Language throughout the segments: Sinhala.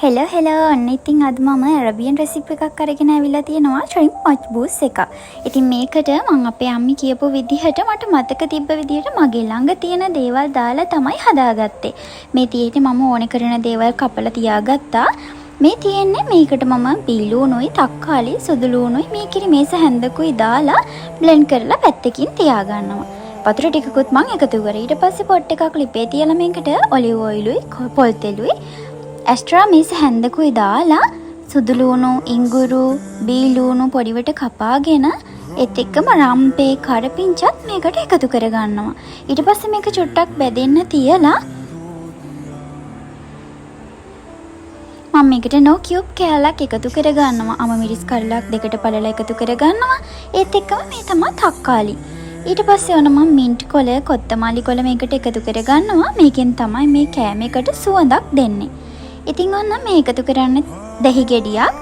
හෙලෝ ඔන්න ඉතින් අද මම ඇරබියන් රෙසිපි එකක් අරගෙන ඇවිල්ලා තියෙනවා ශ්‍රිම්ප් මච්බූස් එකක්. ඉතින් මේකට මම අපේ අම්මි කියපු විදිහට මට මතක තිබ්බ විදිහට මගේ ළඟ තියෙන දේවල් දාලා තමයි හදාගත්තේ. මේ තියෙන්නේ මම ඕනේ කරන දේවල් කපලා තියාගත්තා. මේ තියෙන්නේ මේකට මම බීලුණුයි තක්කාලි සුදු ලුණුයි මේ කිරි මේස හැන්දකුයි දාලා බ්ලෙන්ඩ් කරලා පැත්තකින් තියාගන්නවා. වතුර ටිකකුත් මම එකතු කරා. ඊට පස්සේ පොට් එකක් ලිපේ තියලා මේකට ඔලිව් ඔයිලුයි පොල් තෙලුයි එක්ස්ට්‍රා මේස හැන්දකුයි දාලා සුදු ලුණු ඉඟුරු බීලුණු පොඩිවට කපාගෙන ඒත් එක්කම රම්පේ කරපිංචත් මේකට එකතු කරගන්නවා. ඊට පස්සේ මේක චුට්ටක් බෙදෙන්න තියලා මම මේකට නෝ කියුබ් කෑල්ලක් එකතු කරගන්නවා. අම මිරිස් කඩලක් දෙකට පළලා එකතු කරගන්නවා. ඒත් එක්කම මේ තමයි තක්කාලි. ඊට පස්සේ ඔන්න මම මින්ට් කොළ කොත්තමල්ලි කොළ මේකට එකතු කරගන්නවා. මේකෙන් තමයි මේ කෑම එකට සුවඳක් දෙන්නේ. ඉතින් ඔන්න මේ එකතු කරන්න දහි ගෙඩියක්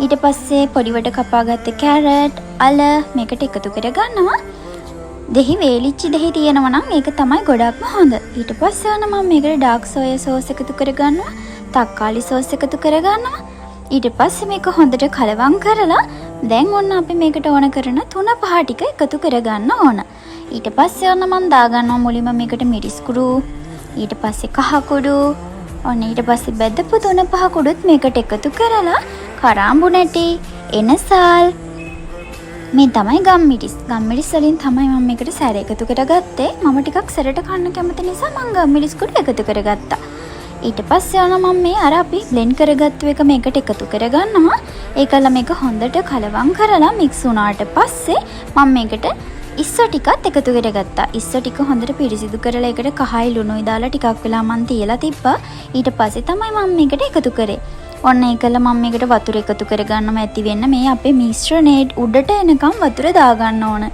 ඊට පස්සේ පොඩිවට කපාගත්ත කැරට් අල මේකට එකතු කරගන්නවා. දහි වේලිච්ච දහි තියෙනවා නම් ඒක තමයි ගොඩක්ම හොඳ. ඊට පස්සේ ඔන්න මම මේකට ඩාර්ක් සෝයා සෝස් එකතු කරගන්නවා. තක්කාලි සෝස් එකතු කරගන්නවා. ඊට පස්සේ මේක හොඳට කලවම් කරලා දැන් ඔන්න අපි මේකට ඕන කරන තුන පහ ටික එකතු කරගන්න ඕන. ඊට පස්සේ ඔන්න මම දාගන්නවා මුලින්ම මේකට මිරිස් කුඩු ඊට පස්සේ කහ කුඩු ඔන්න ඊට පස්සේ බෙදපු තුන පහ කුඩුත් මේකට එකතු කරලා කරාඹු නැටි එනසල් මේ තමයි ගම්මිරිස් වලින් තමයි මම මේකට සැර එකතු කරගත්තේ. මම ටිකක් සැරට කන්න කැමති නිසා මම ගම්මිරිස් කුඩු එකතු කරගත්තා. ඊට පස්සේ යන මම මේ අර අපි බ්ලෙන්ඩ් කරගත්තු එක මේකට එකතු කරගන්නවා. ඒකලා මේක හොඳට කලවම් කරලා මික්ස් වුණාට පස්සේ මම මේකට ඉස්සෝ ටිකත් එකතු කරගත්තා. ඉස්සෝ ටික හොඳට පිරිසිදු කරලා ඒකට කහයි ලුණුයි දාලා ටිකක් වෙලා මම තියලා තිබ්බා. ඊට පස්සේ තමයි මම මේකට එකතු කරේ. ඔන්න ඒකලා මම මේකට වතුර එකතු කරගන්නම ඇති වෙන්න මේ අපේ මිශ්‍රණයේ උඩට එනකම් වතුර දාගන්න ඕන.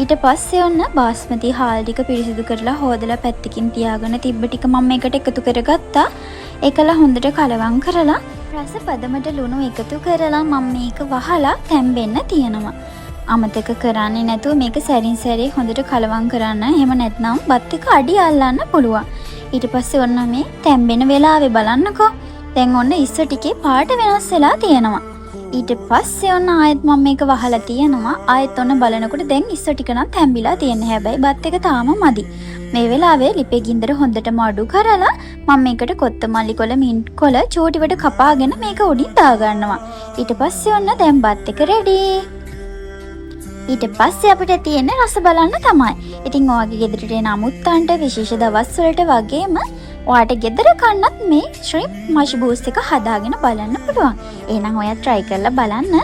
ඊට පස්සේ ඔන්න බාස්මති හාල් ටික පිරිසිදු කරලා හොදලා පැත්තකින් තියාගෙන තිබ්බ ටික මම මේකට එකතු කරගත්තා. ඒකලා හොඳට කලවම් කරලා රස පදමට ලුණු එකතු කරලා මම මේක වහලා තැම්බෙන්න තියනවා. අමතක කරන්නේ නැතුව මේක සැරින් සැරේ හොඳට කලවම් කරන්න. එහෙම නැත්නම් බත් එක අඩි අල්ලන්න පුළුවන්. ඊට පස්සේ ඔන්න මේ තැම්බෙන වෙලාවේ බලන්නකෝ. දැන් ඔන්න ඉස්සෝ ටිකේ පාට වෙනස් වෙලා තියෙනවා. ඊට පස්සේ ඔන්න ආයෙත් මම මේක වහලා තියෙනවා. ආයෙත් ඔන්න බලනකොට දැන් ඉස්සෝ ටික නම් තැම්බිලා තියෙන්නේ. හැබැයි බත් එක තාම මදි. මේ වෙලාවේ ලිපේ ගින්දර හොඳටම අඩු කරලා මම මේකට කොත්තමල්ලි කොළ මින්ට් කොළ චූටිවට කපාගෙන මේක උඩින් දාගන්නවා. ඊට පස්සේ ඔන්න දැන් බත් එක රෙඩි. ඊට පස්සේ අපිට තියෙන්නේ රස බලන්න තමයි. ඉතින් ඔයාගේ ගෙදරට එන අමුත්තන්ට විශේෂ දවස් වලට වගේම ඔයාට ගෙදර කන්නත් මේ ශ්‍රිම්ප් මච්බූස් එක හදාගෙන බලන්න පුළුවන්. එහෙනම් ඔයා try කරලා බලන්න.